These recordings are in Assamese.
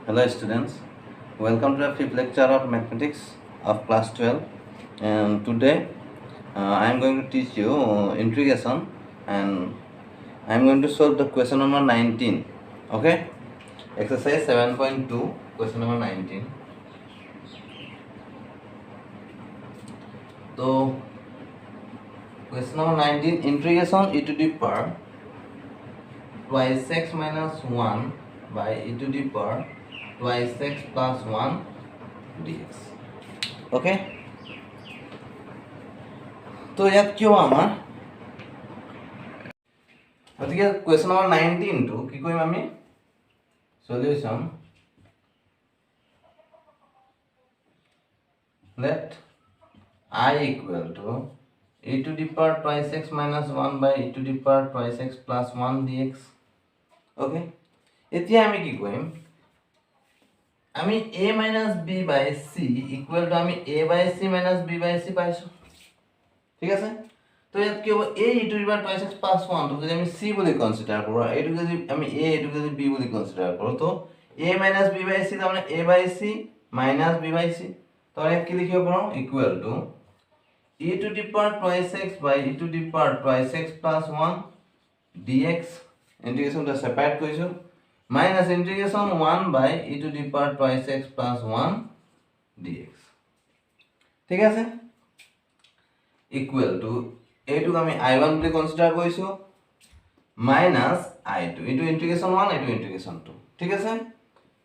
Hello students, welcome to the fifth lecture of mathematics of class 12, and today I am going to teach you integration, and I am going to solve the question number 19. Okay, exercise 7.2, question number 19. So question number 19, integration e to the power twice x minus 1 by e to the power twice x plus 1 dx. Okay, তো ইয়াত কি হ'ব আমাৰ গতিকে কুৱেশ্যন নম্বৰ 19 টো কি কৰিম আমি solution let I equal to e to the power twice x minus 1 by e to the power twice x plus 1 dx. okay, এতিয়া আমি কি কৰিম আমি a minus b by c equal to আমি a by c minus b by c পাইছো ঠিক আছে তো ইয়াত কি হ'ব a e to the power twice x plus 1 তো যদি আমি c বুলি কনসিডাৰ কৰো এইটো যদি আমি a এইটো যদি b বুলি কনসিডাৰ কৰো তো a minus b by c তাৰ মানে a by c minus b by c তো আমি কি লিখিব পাৰো equal to e to the power twice x by e to the power twice x plus 1 dx ইন্টিগ্রেশনটা separate কৰিছো minus integration 1 by e to the power twice x plus 1 dx ঠিক আছে equal to এইটো আমি i1 বুলি কনসিডাৰ কৰিছো minus i2 এইটো ইন্টিগ্রেশন 1 এইটো ইন্টিগ্রেশন 2 ঠিক আছে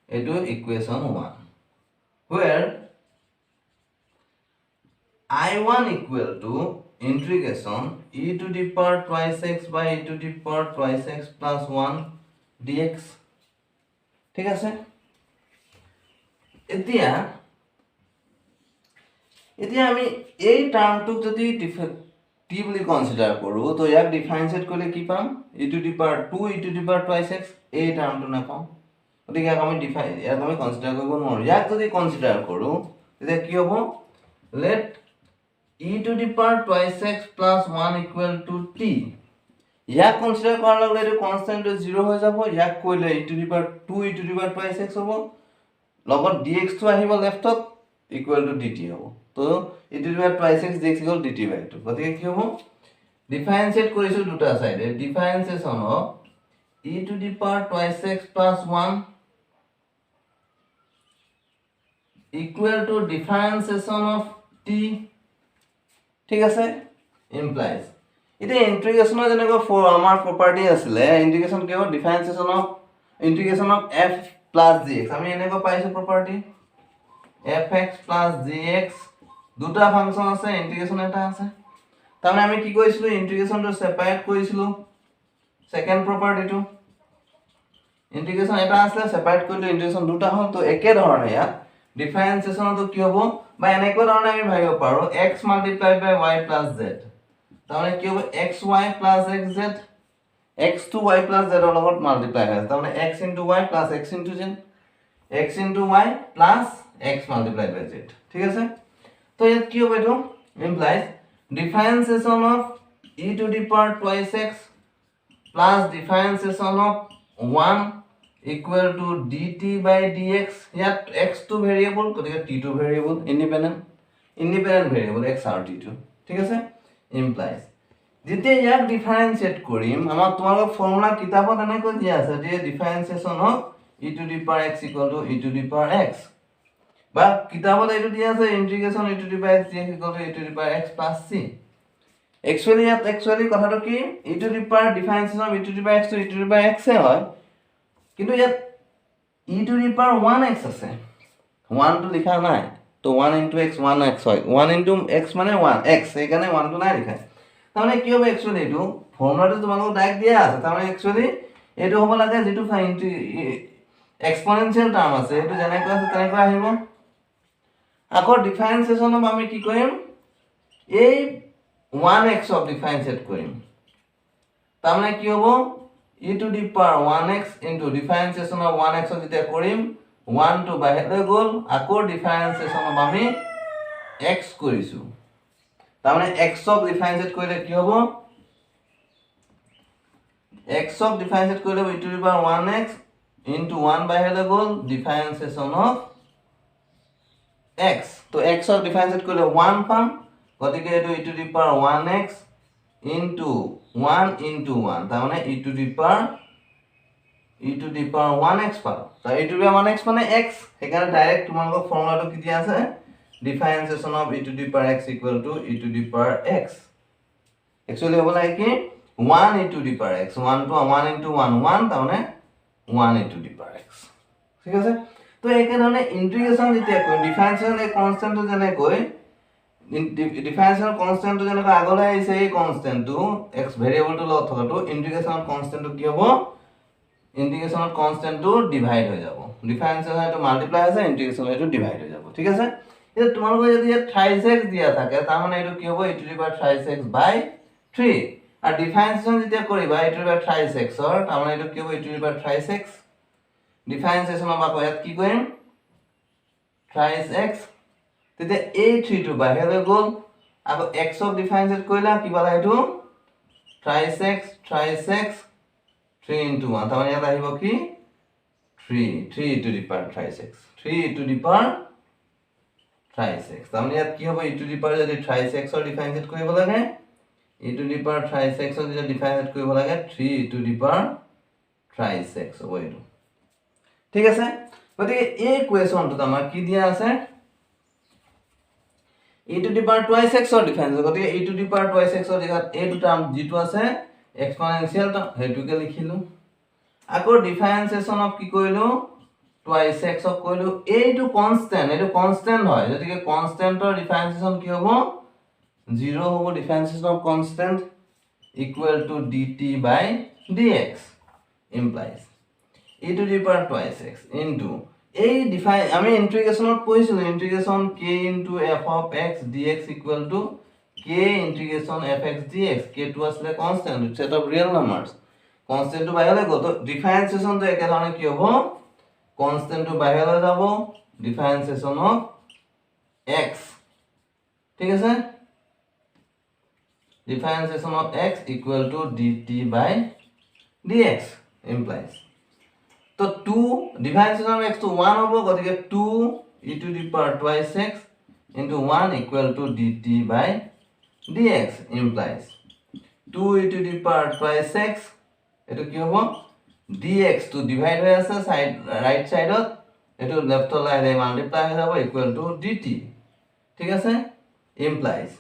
এইটো equation 1 where i1 equal to integration e to the power twice x by e to the power twice x plus 1 dx ঠিক আছে এতিয়া আমি এই টার্মটো যদি t বুলি কনসিডার কৰো তো ইয়াক ডিফাৰেন্সিয়েট কৰিলে কি পাম e to the power 2 e to the power twice x এই টার্মটো না পাম গতিকে ইয়াক আমি কনসিডার কৰিব নোৱাৰো ইয়াক যদি কনসিডাৰ কৰো তেতিয়া কি হ'ব let e to the power twice x plus 1 equal to t ইয়াক কনসিডার কৰাৰ লগে লগে কনস্ট্যান্ট 0 হৈ যাব ইয়াক কৰিলে e to the power 2 e to the power twice x হ'ব লগত dx টো আহিব লেফটত equal to dt হ'ব তো e to the power twice x dx equal dt by 2 গতিকে কি হ'ব ডিফারেন্সিয়েট কৰিছো দুটা সাইডে differentiation of e to the power twice x plus 1 equal to differentiation of t ঠিক আছে implies এটা ইন্টিগ্ৰেশনৰ যেনেকৈ আমাৰ প্ৰপাৰ্টি আছিলে ইন্টিগ্ৰেশন কি হ'ব ইন্টিগ্ৰেশন অফ f plus gx আমি এনেকৈ পাইছো প্ৰপাৰ্টি fx plus gx দুটা ফাংচন আছে ইন্টিগ্ৰেশন এটা আছে তাৰমানে আমি কি কৰিছিলো ইন্টিগ্ৰেশনটো সেপাৰেট কৰিছিলো সেকেন্ড প্ৰপাৰ্টিটো ইন্টিগ্ৰেশন এটা আছে সেপাৰেট কৰিলো ইন্টিগ্ৰেশন দুটা হ'ল তো একে ধৰণে ইয়াত ডিফাৰেন্সিয়েশনটো কি হ'ব বা এনেকৈ ধৰণে আমি ভাবিব পাৰো x multiplied by y plus z তাৰমানে কি হ'ব xy plus xz x to y plus z ৰ লগত মাল্টিপ্লাই হয় তাৰমানে x into y plus x into z x into y plus x multiplied by z ঠিক আছে তো ইয়াত কি হ'ব এটো implies differentiation of e to the power twice x plus differentiation of 1 equal to dt by dx ইয়াত x to variable গতিকে t to variable independent variable x আৰু t to ঠিক আছে implies যেতিয়া ইয়াক ডিফাৰেন্সিয়েট কৰিম আমাৰ তোমালোকৰ ফৰ্মুলা কিতাপত এনেকৈ দিয়া আছে যে differentiation of e to the power x equal to e to the power x বা কিতাপত এইটো দিয়া আছে integration e to the power x equal to e to the power x plus c actually কথাটো কি e to the power differentiation of e to the power x to e to the power x হয় কিন্তু ইয়াত e to the power 1x আছে 1 টো লিখা নাই তো 1 into x 1x হয় 1 into x মানে 1x সেইকাৰণে 1 টো নাই লিখা তাৰমানে কি হ'ব একচুয়ালি এইটো ফৰ্মুলাটো তোমালোকক ডাইৰেক্ট দিয়া আছে তাৰমানে একচুয়ালি এইটো হ'ব লাগে যেটো এক্সপোনেনশিয়াল টার্ম আছে এইটো যেনেকৈ আছে তেনেকৈ আহিব আকৌ ডিফারেন্সিয়েশন অফ আমি কি কৰিম এই 1x অফ ডিফাৰেন্সিয়েট কৰিম তাৰমানে কি হ'ব e to the power 1x into differentiation of 1x যেতিয়া কৰিম 1 to বাহিৰলৈ গ'ল আকৌ ডিফাৰেন্সিয়েশন অফ আমি x কৰিছো তাৰমানে x অফ ডিফাৰেন্সিয়েট কৰিলে কি হ'ব x of differentiate কৰিলে e to the power 1x into 1 বাহিৰলৈ গ'ল ডিফাৰেন্সিয়েশ্যন অফ x তো x ৰ ডিফাৰেন্সিয়েট কৰিলে 1 পাম গতিকে এইটো e to the power 1x into 1 into 1 তাৰ মানে e to the power 1x পাম তাৰ e to the power 1x মানে x সেইকাৰণে ডাইৰেক্ট তোমালোকৰ ফৰ্মুলাটো কি দিয়া আছে ডিফাৰেন্সিয়েশ্যন of e to the power x equal to e to the power x actually হ'ব লাগে কি 1 e to the power x 1 to 1 into 1 1 তাৰ মানে 1 e to the power x ঠিক আছে তো একেধৰণে ইন্টিগ্ৰেশন যেতিয়া কই ডিফাৰেন্সিয়েশন এই কনস্ট্যান্টটো যেনে কই ডিফাৰেন্সিয়েশন কনস্ট্যান্টটো যেনে আগলৈ আহিছে এই কনস্ট্যান্টটো x ভেৰিয়েবলটো লগত থকাটো ইন্টিগ্ৰেশন কনস্ট্যান্টটো কি হ'ব ইন্টিগ্ৰেশন কনস্ট্যান্টটো ডিভাইড হৈ যাব ডিফাৰেন্সিয়েশন এটো মাল্টিপ্লাই আছে ইন্টিগ্ৰেশন এটো ডিভাইড হৈ যাব ঠিক আছে এটা তোমালোকৰ যদি ইয়াত 3x দিয়া থাকে তাৰ মানে এটো কি হ'ব e to the power 3x by 3 আর ডিফারেন্সিয়েশন যেতিয়া কৰিবা e to the power 3x ৰ তাৰ মানে এটো কি হ'ব e to the power 3x differentiation of আকৌ ইয়াত কি কৰিম 3x তেতিয়া a3 টো বাহিৰলৈ গ'ল আকৌ x অফ ডিফাৰেন্সিয়েট কৰিলা কি পালা এটো 3x 3 into 1 তাৰ মানে ইয়াত আহিব কি 3 to the power 3x 3 to the power 3x তাৰ মানে ইয়াত কি হ'ব e to the power যদি 3x ৰ ডিফাৰেন্সিয়েট কৰিব লাগে e to the power 3x ৰ যদি ডিফাৰেন্সিয়েট কৰিব লাগে 3 to the power 3x হ'ব এটো ঠিক আছে গতিকে এই কোৱেশ্যনটোত আমাৰ কি দিয়া আছে e to the power 2x ৰ ডিফাৰেন্স গতিকে e to the power 2x ৰ জায়গাত এই দুটা যেটো আছে এক্সপোনেনশিয়াল তো হেতুকে লিখিলো আকৌ ডিফারেন্সিয়েশন অফ কি কৰিলো 2x অফ কৰিলো এইটো কনস্ট্যান্ট হয় গতিকে কনস্ট্যান্টৰ ডিফারেন্সিয়েশন কি হ'ব 0 হ'ব differentiation of constant equal to dt by dx implies e to the power 2x into এই ডিফাইন আমি ইন্টিগ্রেশনত পঢ়িছিলো integration k into f of x dx equal to k integration fx dx k2 আসলে constant set of real numbers constant টু বাহিৰলৈ গ'ল তো ডিফাৰেন্সিয়েশন তো একেধৰণে কি হ'ব কনস্ট্যান্ট টু বাহিৰলৈ যাব ডিফারেন্সিয়েশন অফ x ঠিক আছে differentiation of x equal to dt by dx implies तो 2 differentiation of x to 1 होबो गतिके 2 e to the power 2x into 1 equal to dt by dx implies 2 e to the power 2x এটো কি হ'ব dx to divide হৈ আছে সাইড রাইট সাইডত এটো লেফট লাইনে মাল্টিপ্লাই হৈ যাব ইকুয়াল টু dt ঠিক আছে implies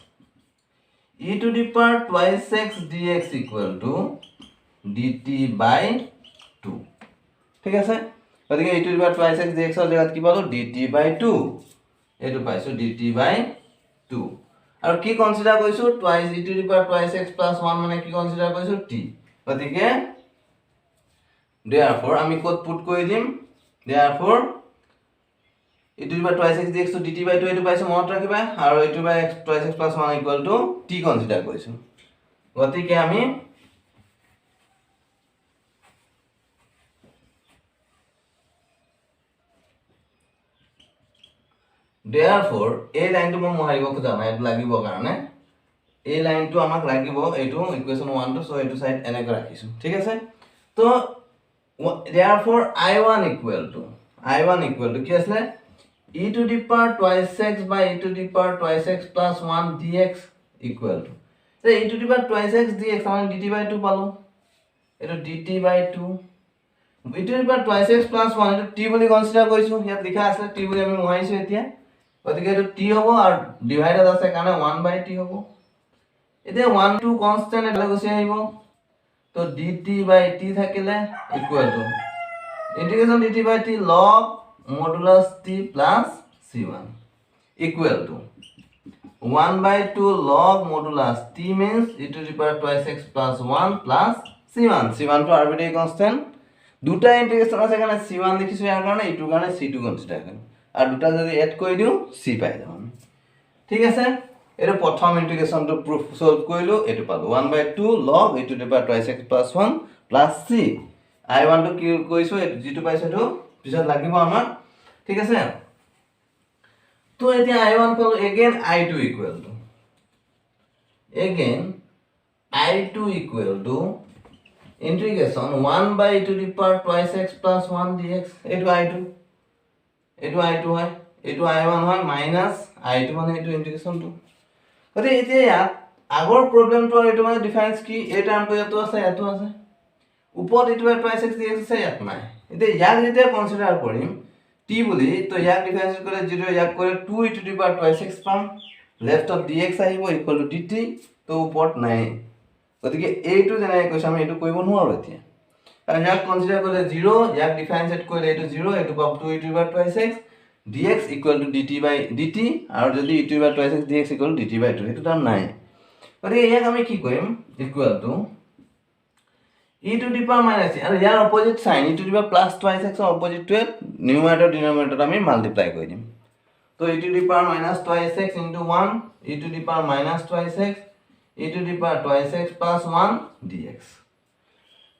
e to the power 2x dx equal to dt by 2 ঠিক আছে গতিকে e to the power 2x dx ৰ জায়গাত কি পালো dt by 2 এটো পাইছো dt by 2 আৰু কি কনসিডাৰ কৰিছো twice e to the power 2x plus 1 মানে কি কনসিডাৰ কৰিছো t গতিকে therefore আমি কোড পুট কৰি দিম therefore e to the power 2x dx to dt by 2 এটো পাইছো মনত ৰাখিবা আৰু e to the power 2x plus 1 equal to t consider কৰিছো গতিকে আমি therefore এই লাইনটো মই মহাৰিব খোজা নাই এটো লাগিব কাৰণে এই লাইনটো আমাক লাগিব এটো ইকুৱেশ্যন 1 টো সো এটো সাইড এনেকৈ ৰাখিছো ঠিক আছে তো therefore i1 equal to কি আছে e to the power 2x by e to the power 2x plus 1 dx equal to e to the power 2x dx আমি dt by 2 পালো এটো dt by 2 e to the power 2x plus 1 এটো t বুলি কনসিডাৰ কৰিছো ইয়াত লিখা আছে t বুলি আমি মোহাইছো এতিয়া গতিকে এটো t হ'ব আৰু ডিভাইডেড আছে কাৰণে 1 by t হ'ব এতিয়া 1 2 কনস্ট্যান্ট এটা গুছি আহিব তো dt by t থাকিলে equal to integration dt by t log modulus t plus c1 equal to 1 by 2 log modulus t means e to the power 2x plus 1 plus c1 c1 to arbitrary constant দুটা ইন্টিগ্রেশন আছে এখানে c1 লিখিছো ইয়াৰ কাৰণে e2 কাৰণে c2 কনসিডাৰ কৰিম আৰু দুটা যদি এড কৰি দিও c পাই যাম ঠিক আছে এৰ প্ৰথম ইন্টিগ্ৰেশনটো প্ৰুফ সলভ কৰিলো এটো পালো 1 by 2 log e to the power 2x plus 1 plus c i1 to কি কৈছো যেটো পাইছো তো পিছত লাগিব আমাৰ ঠিক আছে তো এতিয়া i1 পালো again i2 equal to integration 1 by e to the power twice x plus 1 dx এইটো i2 হয় এইটো i1 হয় মাইনাস i2 মানে এইটো ইন্টিগ্রেশন 2 গতি এতিয়া ইয়াত আগৰ প্ৰবলেমটো আৰু এইটো মানে ডিফাৰেন্স কি এই টাৰ্মটো ইয়াতো আছে ওপৰত এইটো twice x dx আছে ইয়াত নাই এতিয়া ইয়াক যেতিয়া কনসিডাৰ কৰিম t বুলি তো ইয়াক ডিফাৰেন্স কৰিলে 0 ইয়াক কৰিলে 2 e to the power twice x পাম লেফটত dx আহিব ইকুৱেল টু dt তো ওপৰত নাই গতিকে এইটো যেনে কৈছে আমি এইটো কৰিব নোৱাৰো এতিয়া কাৰণ ইয়াক কনসিডাৰ কৰিলে 0 ইয়াক ডিফাৰেন্সিয়েট কৰিলে এইটো 0 এইটো পাব 2 e to the power twice x dx equal to dt by dt আৰু যদি e to the power twice x dx equal to dt by 2 এইটো টাৰ্ম নাই গতিকে ইয়াক আমি কি কৰিম equal to e to the power minus আৰু ইয়াৰ opposite sign e to the power plus twice x অপোজিটটো নিউমাৰেটৰ ডিনোমিনেটৰ আমি মাল্টিপ্লাই কৰি দিম তো e to the power minus twice x into 1 e to the power minus twice x e to the power twice x plus 1 dx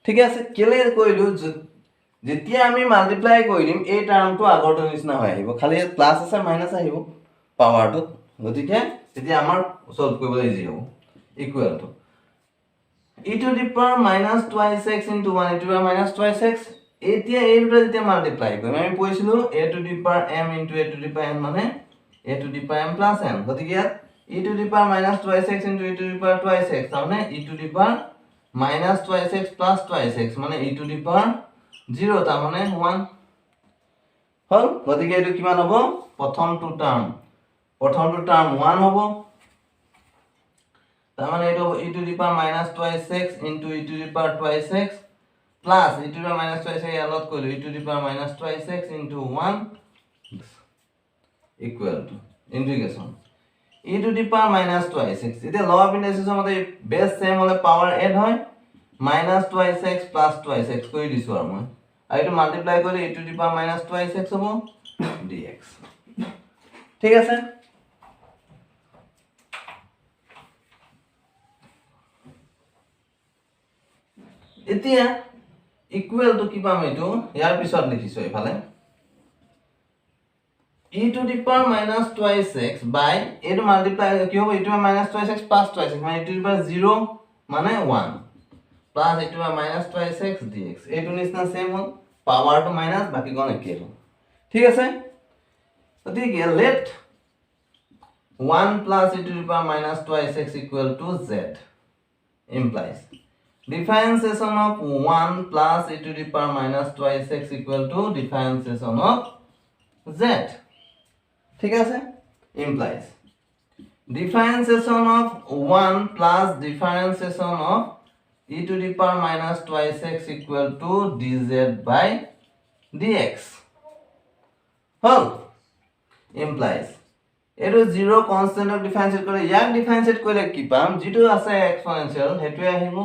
ঠিক আছে কেলে কইলো যেতিয়া আমি মাল্টিপ্লাই কৰি দিম এই টাৰ্মটো আগৰটো নিচিনা হৈ আহিব খালি প্লাস আছে মাইনাস আহিব পাৱাৰটো গতিকে তেতিয়া আমাৰ সলভ কৰিবলৈ ইজি হ'ব equal to e to the power minus twice x into 1 e to the power minus twice x এতিয়া এই দুটা যেতিয়া মাল্টিপ্লাই কৰিম আমি পইছিলো a to the power m into a to the power n মানে a to the power m plus n গতিকে e to the power minus twice x into e to the power twice x মানে e to the power minus twice x plus twice x মানে e to the power 0 তা মানে 1 হল গতিকে এটো কিমান হ'ব প্ৰথমটো টাৰ্ম 1 হ'ব তা মানে এটো e to the power minus twice x into e to the power twice x plus e to the power minus twice x আলত কৰিলো e to the power minus twice x into 1 equal to integration e to the power minus twice x এতিয়া ল অফ ইন্টিগ্রেশন মতে বেস সেম হলে পাওয়ার এড হয় minus twice x plus twice x কৰি দিছো আৰু মই আৰু এটো মাল্টিপ্লাই কৰিলে e to the power minus twice x হ'ব dx ঠিক আছে এতিয়া ইকুৱেল টু কি পাম এটো ইয়াৰ পিছত লিখিছো এফালে e to the power minus twice x by এটো মাল্টিপ্লাই কি হ'ব e to the power minus twice x plus twice x মানে e to the power 0 মানে 1 plus e to the power minus twice x dx এটো নিচিনা সেম হ'ল পাৱাৰ টু মাইনাস বাকি কোন একেই হ'ল ঠিক আছে গতিকে late 1 plus e to the power minus twice x equal to z implies differentiation of 1 plus e to the power minus twice x equal to differentiation of z ঠিক আছে implies differentiation of 1 plus differentiation of e to the power minus twice x equal to dz by dx hall implies এটো 0 কনস্ট্যান্টক ডিফারেন্সিয়েট কৰে ইয়াক ডিফাৰেন্সিয়েট কৰিলে কি পাম যেটো আছে এক্সপোনেনশিয়াল হেতুৱে আহিব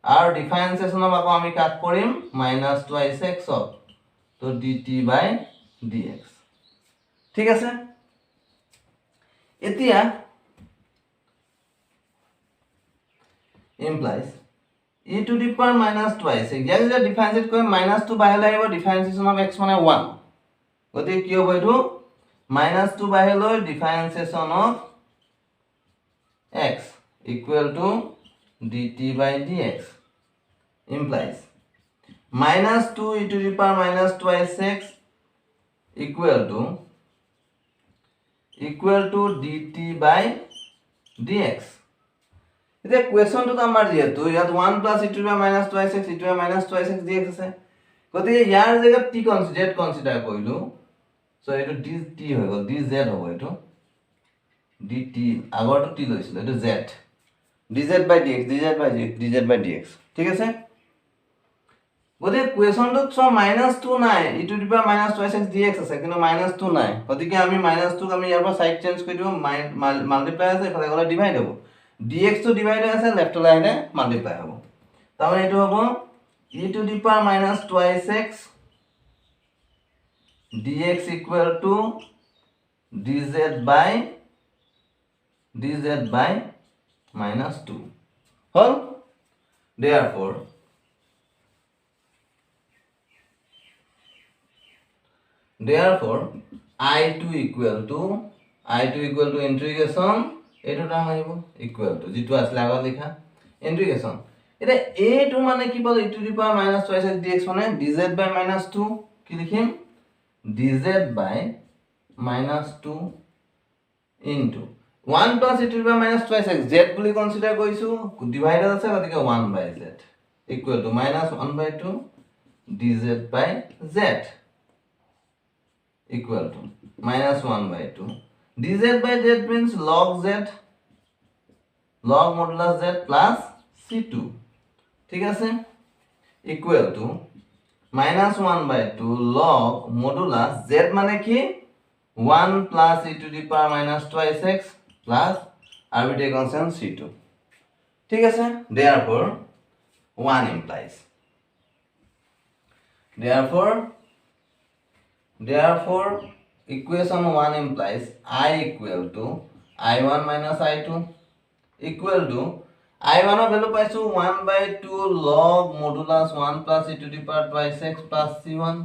আৰ ডিফাৰেন্সিয়েশন আকৌ আমি কাট কৰিম minus twice x তো dt by dx ঠিক আছে এতিয়া implies e to the power minus twice x ইয়াক যদি ডিফারেন্সিয়েট কৰি -2 বাহিৰলৈ আহিব ডিফারেন্সিয়েশন অফ x মানে 1 গতিকে কি হ'ব এটো -2 বাহিৰলৈ differentiation of x equal to dt by dx implies -2 e to the power minus twice x equal to dt by dx এতিয়া কোৱেশ্চনটো আমাৰ যেহেতু ইয়াত 1 plus e to the power minus twice x e to the power minus twice x dx আছে গতিকে ইয়াৰ জায়গাত t কনসিডাৰ কৰিলো সো এটো dt হৈ গল dz হ'ব এটো dt আগৰটো t লৈছিল এটো z dz by dx ঠিক আছে গতে কোৱেশ্চনটোত সব -2 নাই e to the power minus twice x dx আছে কিন্তু -2 নাই গতিকে আমি -2 আমি ইয়াৰ পৰা সাইড চেঞ্জ কৰি দিও মাল্টিপ্লাই আছে এফালে গলে ডিভাইড হ'ব dx to divide আছে লেফট লাইনে মাল্টিপ্লাই হ'ব তাহলে এটো হ'ব e to the power minus twice x dx equal to dz by -2 hall therefore i2 equal to integration এটো টার্ম আহিব ইকুয়াল টু যেটো আসলে আগত লিখা ইন্টিগ্রেশন এটা a2 মানে কি পালো e to the power minus 2x dx মানে dz by minus 2 কি লিখিম dz by minus 2 into 1 plus e to the power minus 2x z বুলি কনসিডার কৰিছো ডিভাইডেড আছে গতিকে 1 by z equal to minus 1 by 2 dz by z equal to minus 1 by 2 dz by z means log z log modulus z plus c2 ঠিক আছে equal to minus 1 by 2 log modulus z মানে কি 1 plus e to the power minus 2x plus arbitrary constant c2 ঠিক আছে therefore 1 implies therefore equation 1 implies I equal to I1 minus I2 equal to I1 of value পাইছো 1 by 2 log modulus 1 plus e to the power twice x plus c1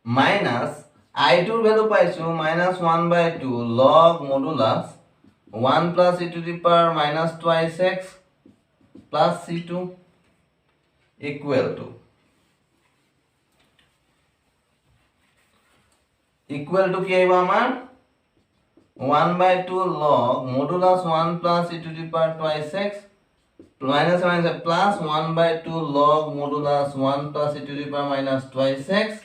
minus I2 value পাইছো minus 1 by 2 log modulus 1 plus e to the power minus twice x plus c2 equal to কি আইব আমার 1 by 2 log modulus 1 plus e to the power twice x minus plus 1 by 2 log modulus 1 plus e to the power minus twice x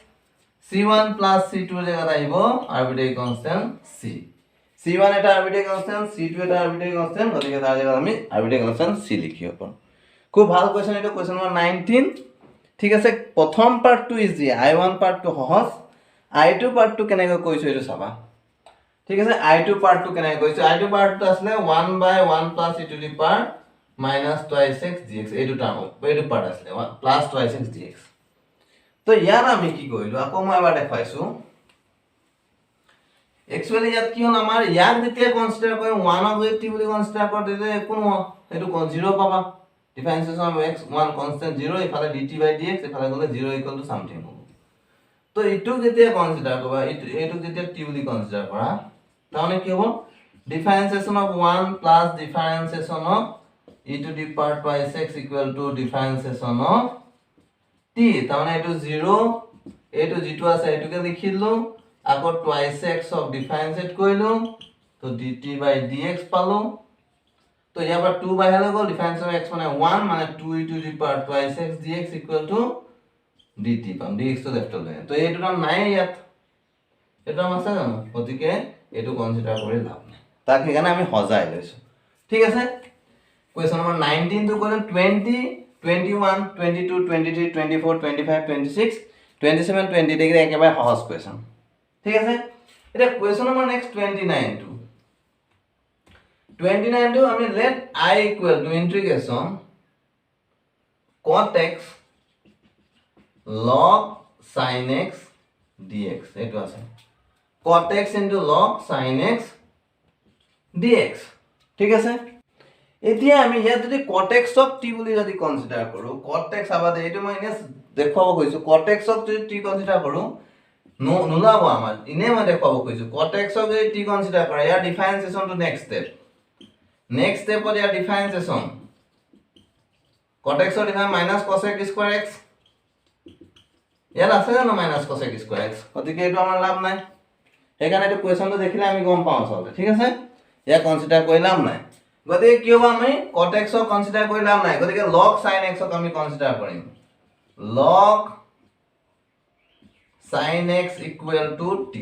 c1 plus c2 জায়গা আইব arbitrary constant c c1 এটা arbitrary constant c2 এটা arbitrary constant গতিকে তার জায়গা আমি arbitrary constant c লিখিব পাৰো খুব ভাল কোশ্চেন এটা কোশ্চেন নম্বৰ 19 ঠিক আছে প্ৰথম পাৰ্টটো ইজি i1 পাৰ্টটো সহজ i2 পাৰ্টটো কেনেকৈ কৈছো এটো চাবা ঠিক আছে i2 পাৰ্টটো কেনেকৈ কৈছো i2 পাৰ্টটো আসলে 1 by 1 plus e to the power minus twice x dx এইটো টার্ম এইটো পার্ট আসলে plus twice x dx তো ইয়াৰ আমি কি কৰিলো আকৌ মই এবাৰ দেখাইছো একচুয়ালি ইয়াত কি হল আমাৰ ইয়াক যেতিয়া কনসিডাৰ কৰিম 1 অফ t বুলি কনসিডাৰ কৰি দিলে কোনো এটো 0 পাবা ডিফারেন্সিয়েশন অফ x 1 কনস্ট্যান্ট 0 ইফালে dt by dx ইফালে গলে 0 ইকুয়াল টু সামথিং হ'ব তো ইটো যেতিয়া কনসিডাৰ কৰিবা এইটো যেতিয়া t বুলি কনসিডাৰ কৰা তাহলে কি হ'ব differentiation of 1 plus differentiation of e to the power twice x equal to differentiation of t তাহলে এটো 0 এটো যেটো আছে এটোকে লিখিলো আকৌ twice x of differentiate কৰিলো তো dt by dx পালো তো ইয়াৰ পৰা 2 বাহিৰ গ'ল differentiation of x মানে 1 মানে 2 e to the power twice x dx equal to dt পাম dx তো লেফট লৈ তো এইটো নাম নাই ইয়াত এটা আছে জানো গতিকে এটো কনসিডাৰ কৰি লাভ নাই তাক সেইকাৰণে আমি হজাই লৈছো ঠিক আছে Question number 19 to 20, 21, 22, 23, 24, 25, 26, 27, 20 degree একেবাৰে সহজ question ঠিক আছে এটা question number next 29 to 29 to আমি let I equal to integration cot x log sin x dx এইটো আছে cot x into log sin x dx ঠিক আছে এতিয়া আমি ইয়াত যদি cot x অফ t বুলি যদি কনসিডাৰ কৰো cot x আবাদে এইটো মই ইনে দেখাব কৈছো cot x অফ যদি t কনসিডাৰ কৰো নোলাব আমাৰ ইনে মই দেখাব কৈছো cot x অফ যদি t কনসিডাৰ কৰা ইয়াৰ differentiation to next step of ইয়াৰ differentiation cot x of difference minus cos x square x ইয়াৰ আছে জানো minus cos x square x গতিকে এইটো আমাৰ লাভ নাই সেইকাৰণে এইটো কোৱেশ্চনটো দেখিলে আমি গম পাওঁ চলতে ঠিক আছে ইয়াৰ কনসিডাৰ কৰি লাভ নাই গতিকে কি হ'ব আমি cot x ক কনসিডাৰ কৰি লাভ নাই গতিকে log sin x ক আমি কনসিডাৰ কৰিম log sin x equal to t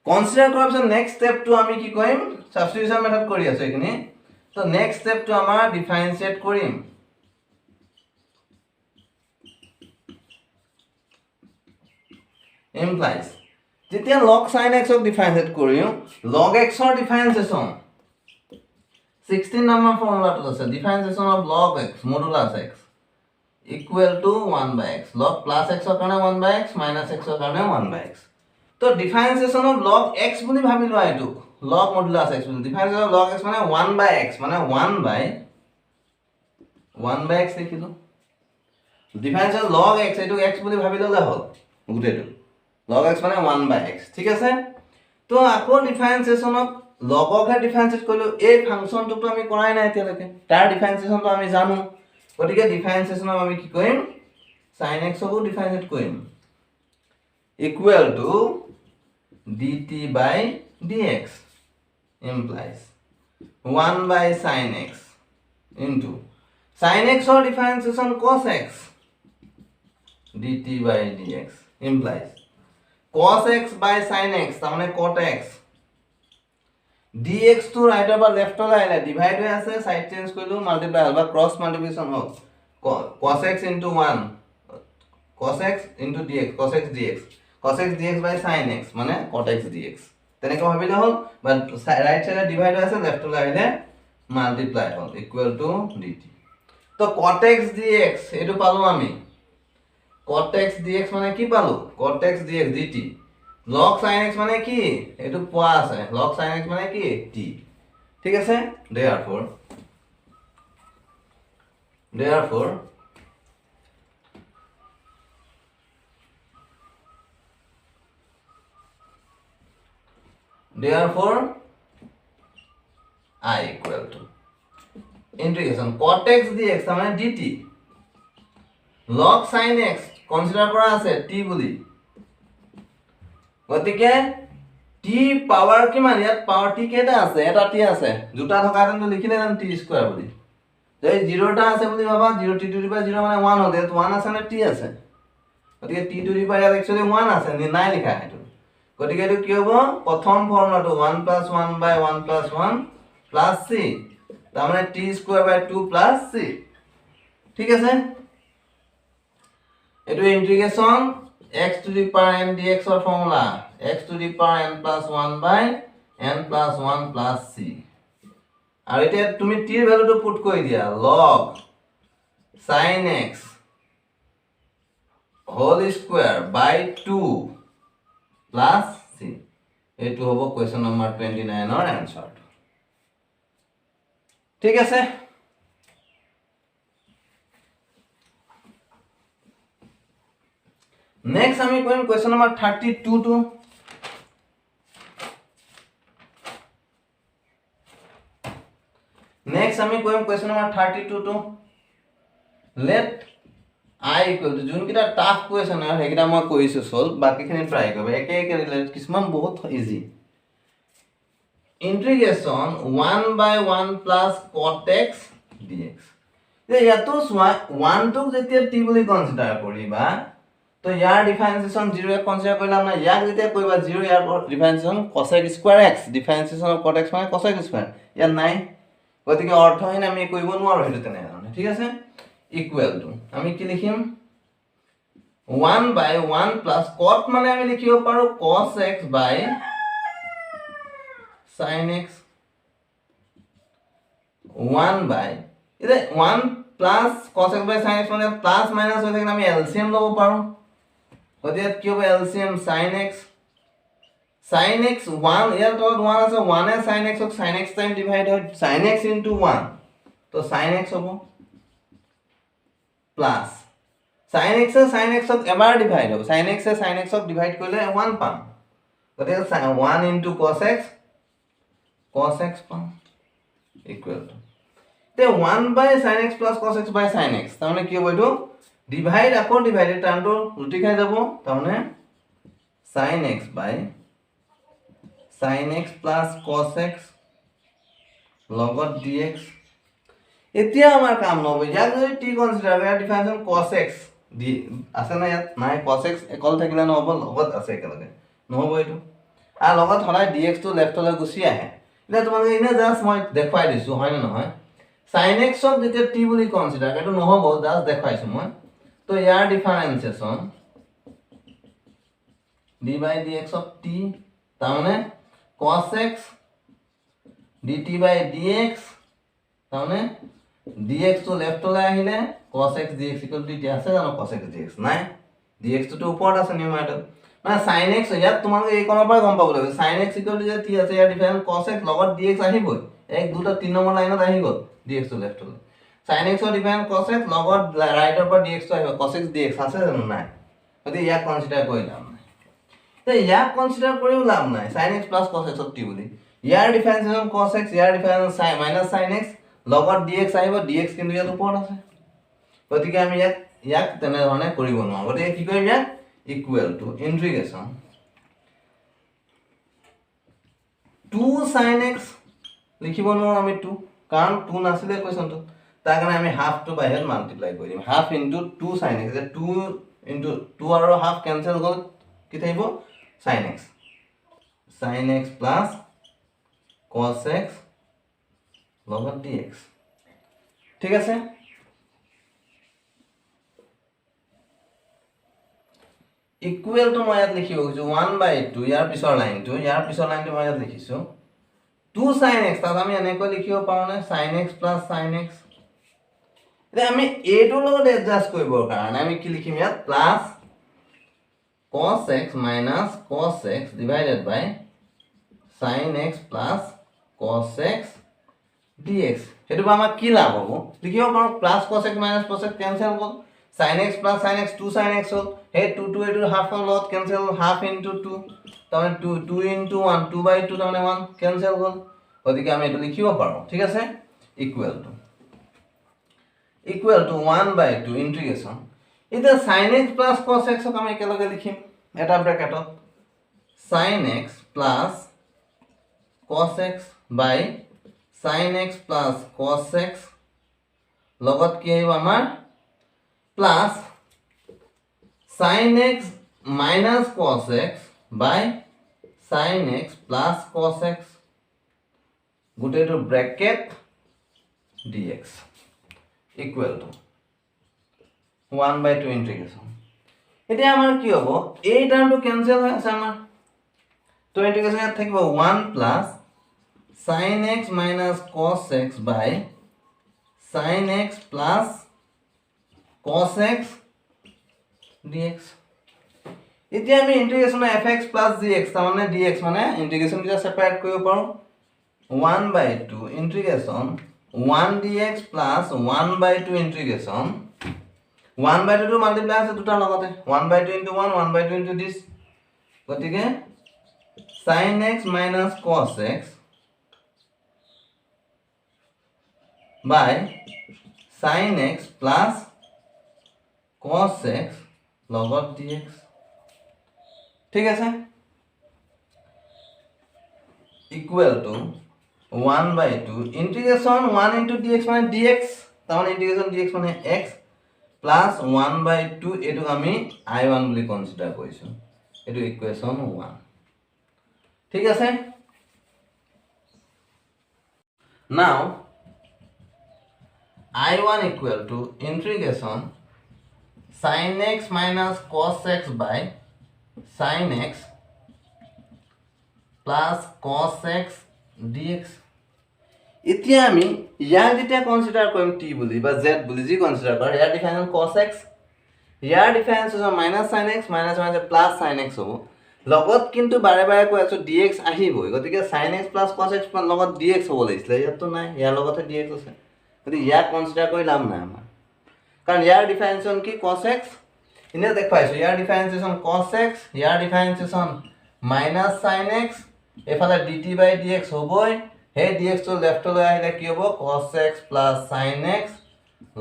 consider কৰাৰ পিছত নেক্সট স্টেপটো আমি কি কৰিম সাবস্টিটিউশন মেথড কৰি আছো এখিনি তো নেক্সট স্টেপটো আমাৰ ডিফাৰেন্সিয়েট কৰিম implies যেতিয়া log sin x ক ডিফাৰেন্সিয়েট কৰিম log x ৰ ডিফারেন্সিয়েশন 16 number formula to আছে differentiation of log x modulus x equal to 1 by x log plus x ৰ কাৰণে 1 by x minus x ৰ কাৰণে 1 by x তো differentiation of log x বুলি ভাবি লোৱা এটো log modulus x বুলি differentiation of log x মানে 1 by x মানে 1 by x লিখিলো differentiation of log x এটো x বুলি ভাবি ললে হল গুটেটো log x মানে 1 by x ঠিক আছে তো আকৌ differentiation of log ক ডিফারেন্সিয়েট কৰিলো এই ফাংশনটো আমি কৰাই নাই এতিয়ালৈকে তাৰ ডিফাৰেন্সিয়েশনটো আমি জানো গতিকে ডিফাৰেন্সিয়েশ্যন আমি কি কৰিম sin x কো ডিফাৰেন্সিয়েট কৰিম equal two dt by dx implies 1 by sin x into sin x or differentiation cos x dt by dx implies cos x by sin x তাহলে cot x dx to right over left over আইলে ডিভাইড হৈ আছে সাইড চেঞ্জ কৰিলো মাল্টিপ্লাই বা ক্রস মাল্টিপ্লিকেশন হোক cos x into 1 cos x into dx cos x dx cos x dx by sin x মানে cot x dx তেনেকৈ ভাবিলে হল বা রাইট সাইডে ডিভাইড হৈ আছে লেফট over আইলে multiply hall equal to dt তো cot x dx এটো পালো আমি cot x dx মানে কি পালো cot x dx dt log sin x মানে কি এটো পোৱা আছে log sin x মানে কি t ঠিক আছে therefore I equal to integration cot x dx মানে dt log sin x consider কৰা আছে t বুলি গতিকে t পাৱাৰ কিমান ইয়াত পাৱাৰ t কেটা আছে এটা t আছে দুটা থকা তেন লিখিলে জান t স্কয়াৰ বুলি যদি 0 টা আছে বুলি ভাবা 0 t টু দি পাৱাৰ 0 মানে 1 হতে 1 আছে নে t আছে গতিকে t টু দি পাৱাৰ ইয়াত একচুয়ালি 1 আছে নাই লিখা হেতু গতিকে এটো কি হ'ব প্ৰথম ফৰ্মুলাটো 1 + 1 / 1 + 1 + c তার মানে t স্কয়ার বাই 2 + c ঠিক আছে এটো integration x to the power n dx or formula x to the power n plus 1 by n plus 1 plus c আর এটা তুমি t এর ভ্যালুটা পুট করে দিয়া log sin x whole square by 2 plus c এটো হবে কোয়েশ্চন নাম্বার 29 এর आंसर ঠিক আছে नेक्स्ट আমি কৰিম কোয়েশ্চন নম্বৰ 32 টু नेक्स्ट আমি কৰিম কোয়েশ্চন নম্বৰ 32 টু let I equal to যোন কিটা টাফ কোয়েশ্চন আছে হেকিটা মই কৰিছো সলভ বাকিখিনি ট্ৰাই কৰিব একে একে ৰিলেট কিছুমান বহুত easy integration 1 by 1 plus cot x dx ইয়াতো 1 টো যেতিয়া t বুলি কনসিডাৰ কৰিবা तो यार डिफरेंशिएशन 0 এক কনসিডার করলাম না ইয়াক যেতে কইবা 0 ইয়ার differentiation cos x square x differentiation of cot x মানে cos x স্কয়ার ইয়ার নাই গতিকে অর্থহীন আমি কইব নোৱাৰো হেতু তেনে ঠিক আছে ইকুয়াল টু আমি কি লিখিম 1 by 1 plus cot মানে আমি লিখিব পাৰো cos x by sin x 1 by IDE 1 plus cos x by sin x মানে প্লাস মাইনাস হৈ থাকে আমি এলসিএম লব পাৰো গতিকে কি হবে এলসিএম sin x 1 ইয়াৰ তলত 1 আছে 1 এ sin x ক sin x টাইম ডিভাইড হয় sin x into 1 তো sin x হ'ব প্লাস sin x এ sin x ক এবাৰ ডিভাইড হ'ব sin x এ sin x ক ডিভাইড কৰিলে 1 পাম গতিকে 1 into cos x পাম ইকুৱেল টু তে 1 by sin x plus cos x by sin x তাৰ মানে কি হ'ব এটো ডিভাইড আকৌ ডিভাইডেড টাৰ্মটো উল্টি খাই যাব তাৰ মানে sin x by sin x plus cos x লগত dx এতিয়া আমাৰ কাম নহব ইয়াক যদি t কনসিডাৰ কৰা ডিফাৰেন্সিয়েশন cos x দি আছে না ইয়াত নাই cos x একল থাকিলে নহব লগত আছে একেলগে নহব এটো আৰু লগত হলাই dx টো লেফটলৈ গুচি আহে এতিয়া তোমালোকে ইনে জাস্ট মই দেখাই দিছো হয় না নহয় sin x ক যেতিয়া t বুলি কনসিডাৰ এটো নহব জাস্ট দেখাইছো মই তো ইয়াৰ ডিফাৰেন্সিয়েশন d by dx of t তাৰ মানে cos x dt by dx তাৰ মানে dx to left লৈ আহিলে cos x dx equal to t আছে জানো cos x dx নাই dx to ওপৰত আছে নিউমাৰেটৰ মানে sin x ইয়াত তোমালোকে এই কোণৰ পৰা গম পাব লাগিব sin x equal to যে t আছে ইয়াৰ ডিফাৰেন্স cos x লগত dx আহিবই 1 2 3 নম্বৰ লাইনত আহি গল dx to left লৈ sin x ৰ ডিফাৰেন্স cos x লগত ৰাইটৰ পৰা dx to আহিব cos x dx আছে জানো নাই গতি ইয়াক কনসিডাৰ কৰিলাম নাই তে ইয়াক কনসিডাৰ কৰিও লাভ নাই sin x plus cos x of t বুলি ইয়াৰ ডিফাৰেন্সিয়েশন cos x ইয়াৰ difference sin minus sin x লগত dx আহিব dx কিন্তু ইয়াত ওপৰত আছে গতিকে আমি ইয়াক তেনেধৰণে কৰিব নোৱাৰোঁ গতিকে কি কৰিম ইয়াক ইকুৱেল টু ইন্টিগ্ৰেশ্যন 2 sin x লিখিব নোৱাৰোঁ আমি 2 কাৰণ 2 নাছিলে কুৱেশ্যনটো তাৰ কাৰণে আমি হাফটো বাহিৰত মাল্টিপ্লাই কৰি দিম half into 2 sin x 2 into 2 আৰু হাফ কেনসেল গ'ল কি থাকিব sin x plus cos x লগত dx ঠিক আছে ইকুৱেল টু মই ইয়াত লিখিব গৈছো 1/2 ইয়াৰ পিছৰ লাইনটো মই ইয়াত লিখিছো 2 sin x তাত আমি এনেকৈ লিখিব পাৰোঁনে sin x plus sin x এতিয়া আমি এইটোৰ লগত এডজাষ্ট কৰিবৰ কাৰণে আমি কি লিখিম ইয়াত plus cos x minus cos x divided by sin x plus cos x dx হেতু আমাৰ কি লাভ হ'ব লিখিব পাৰোঁ plus cos x minus cos x cancel হ'ল sin x plus sin x 2 sin x হ'ল হে 2 2 এটো হাফ লগত কেনসেল হাফ ইনটু 2 তাৰমানে 2 ইনটু 1 2/2 তাৰমানে 1 কেনসেল হ'ল গতিকে আমি এটো লিখিব পাৰোঁ ঠিক আছে ইকুৱেল টু 1/2 ইন্টিগ্ৰেশ্যন এটা sin x plus cos x ক আমি একেলগে লিখিম এটা ব্র্যাকেটত sin x plus cos x by sin x plus cos x লগত কি আহিব আমাৰ plus sin x minus cos x by sin x plus cos x গোটেইটো bracket dx equal to 1/2 integration এতিয়া আমাৰ কি হ'ব এই টাৰ্মটো কেনসেল হৈ আছে আমাৰ তো ইন্টিগ্রেশন ইয়াত থাকিব 1 plus sin x minus cos x by sin x plus cos x dx এতিয়া আমি ইন্টিগ্রেশন fx plus dx তাৰমানে dx মানে ইন্টিগ্ৰেশন কিটা সেপাৰেট কৰিব পাৰোঁ 1/2 integration 1 dx plus 1/2 integration 1/2 to multiply আছে দুটা লগতে 1/2 into 1 1/2 into this গতিকে sin x minus cos x by sin x plus cos x লগত dx ঠিক আছে equal to 1/2 integration 1 into dx মানে dx তাহলে integration dx মানে x plus 1/2 এটো আমি i1 বুলি কনসিডার কৰিছো এটো ইকুয়েশন 1 ঠিক আছে now i1 equal to integration sin x minus cos x by sin x plus cos x dx এতিয়া আমি ইয়াক যেতিয়া কনসিডার কৰিম t বুলি বা z বুলি যি কনসিডাৰ কৰে ইয়াৰ ডিফাৰেন্স cos x ইয়াৰ ডিফাৰেন্স হৈছে minus sin x minus plus sin x হ'ব লগত কিন্তু বাৰে বাৰে কৈ আছো dx আহিবই গতিকে sin x plus cos x লগত dx হ'ব লাগিছিল ইয়াতো নাই ইয়াৰ লগতে dx আছে গতিকে ইয়াক কনসিডাৰ কৰি লাভ নাই আমাৰ কাৰণ ইয়াৰ ডিফাৰেন্সন কি cos x ইনে দেখাইছো ইয়াৰ ডিফাৰেন্সিয়েশন cos x ইয়াৰ ডিফাৰেন্সিয়েশন minus sin x এফালে dt/dx হ'বই হে dx to left লৈ আহিলে কি হ'ব cos x plus sin x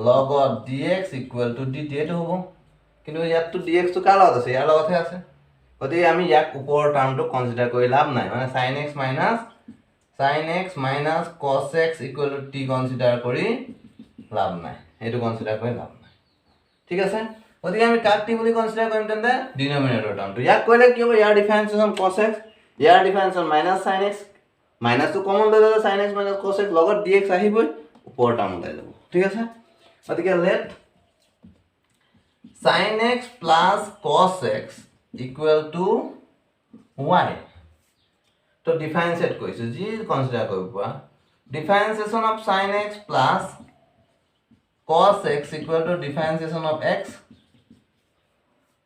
লগত dx equal to dt এটো হ'ব কিন্তু ইয়াত তো dx তো কাৰ লগত আছে ইয়াৰ লগতহে আছে গতিকে আমি ইয়াক ওপৰৰ টাৰ্মটো কনসিডাৰ কৰি লাভ নাই মানে sin x minus cos x equal to t consider কৰি লাভ নাই এটো কনসিডাৰ কৰি লাভ নাই ঠিক আছে গতিকে আমি কাক t বুলি কনসিডাৰ কৰিম তেন্তে ডিনোমিনেটৰ টাৰ্মটো ইয়াক কৰিলে কি হ'ব ইয়াৰ ডিফাৰেন্সিয়েশন cos x year ডিফাৰেন্সিয়েশন minus sin x minus to common লৈ ল'লে sin x minus cos x লগত dx আহিবই ওপৰৰ টাৰ্ম ওলাই যাব ঠিক আছে গতিকে let sin x plus cos x equal to y তো ডিফাৰেন্সিয়েট কৰিছো যি কনসিডাৰ কৰিব পৰা differentiation of sin x plus cos x equal to differentiation of x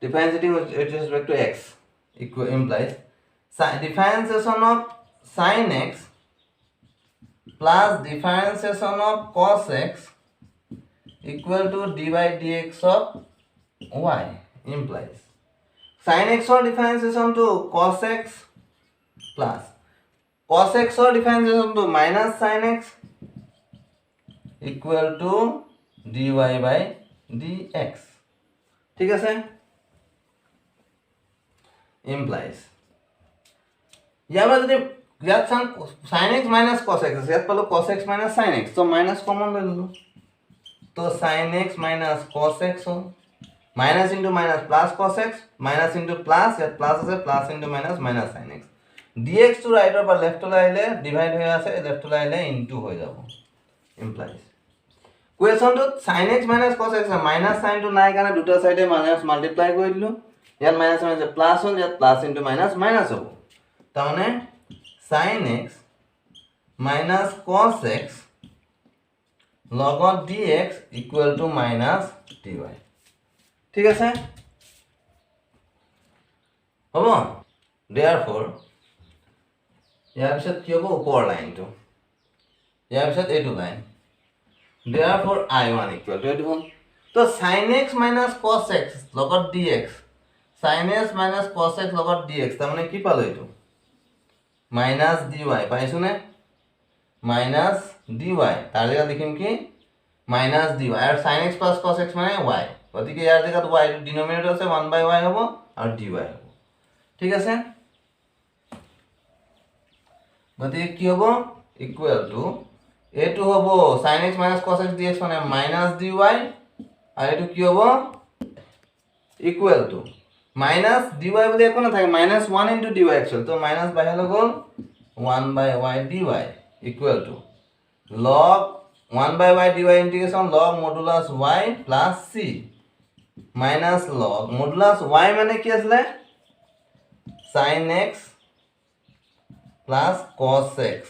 differentiating with respect to x equal implies differentiation of sin x plus differentiation of cos x equal to d by dx of y implies sin x or differentiation to cos x plus cos x or differentiation to minus sin x equal to dy by dx ঠিক আছে implies ইয়াৰ যদি ইয়াত চাম sin x minus cos x ইয়াত পালো cos x minus sin x তো মাইনাস কমন লৈ ললো তো sin x minus cos x minus into minus plus cos x minus into plus ইয়াত plus আছে plus into minus minus sin x dx to right or left to লাইলে ডিভাইড হৈ আছে left to লাইলে into হৈ যাব implies question to sin x minus cos x minus sin to নাই কাৰণে দুটা সাইডে minus multiply কৰি দিলো ইয়াত minus minus plus হ'ল ইয়াত plus into minus minus হ'ব তাৰ মানে sin x minus cos x log of dx equal to minus dy ঠিক আছে হ'ব therefore ইয়াৰ পিছত কি হ'ব ওপৰ লাইনটো ইয়াৰ পিছত এইটো line therefore I1 equal to এইটো হ'ল তো sin x minus cos x log of dx sin x minus cos x log of dx তাৰ মানে কি পালো এইটো minus dy পাইছো নে minus dy তাৰ জেগাত লিখিম কি minus dy আৰু sin x plus cos x মানে y গতিকে ইয়াৰ জেগাত y ডিনোমিনেটৰ আছে 1/y হ'ব আৰু dy হ'ব ঠিক আছে গতিকে কি হ'ব ইকুৱেল টু এটো হ'ব sin x minus cos x dx মানে minus dy আৰু এটো কি হ'ব ইকুৱেল টু minus dy বুলি একো নাথাকে minus 1 into dy actually তো minus বাহিৰলৈ গ'ল 1/y dy equal to log 1/y dy integration log modulus y plus c minus log modulus y মানে কি আছিল sin x plus cos x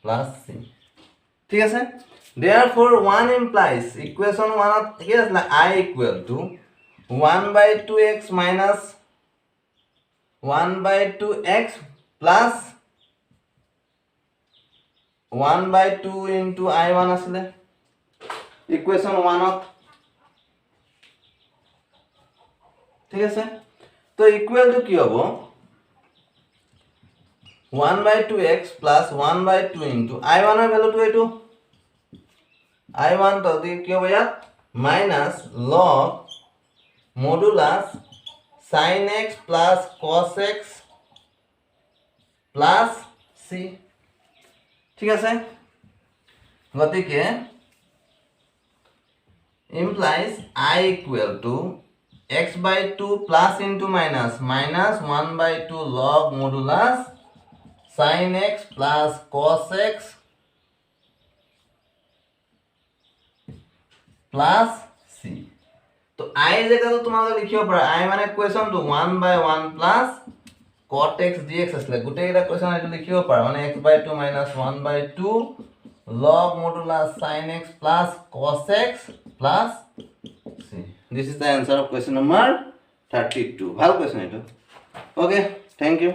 plus c ঠিক আছে therefore 1 implies equation 1 কি আছিল I equal to 1/2x minus 1/2x plus 1/2 into I1 আসলে equation 1 ঠিক আছে তো ইকুয়াল টু কি হ'ব 1/2x plus 1/2 into I1 এর ভ্যালু তো এটো I1 তো কি হ'ব ইয়াত minus log modulus sin x plus cos x plus c ঠিক আছে গতিকে implies I equal to x/2 plus into minus minus 1/2 log modulus sin x plus cos x plus c तो I जगह तो तुम्हारा लिखियो पड़ा I माने क्वेश्चन तो 1/1 plus cot x dx আসলে গুটে এটা क्वेश्चन এটা লিখিও পার মানে x/2 minus 1/2 log modulus sin x plus cos x plus c this is the answer of question number 32 ভাল question এটা okay thank you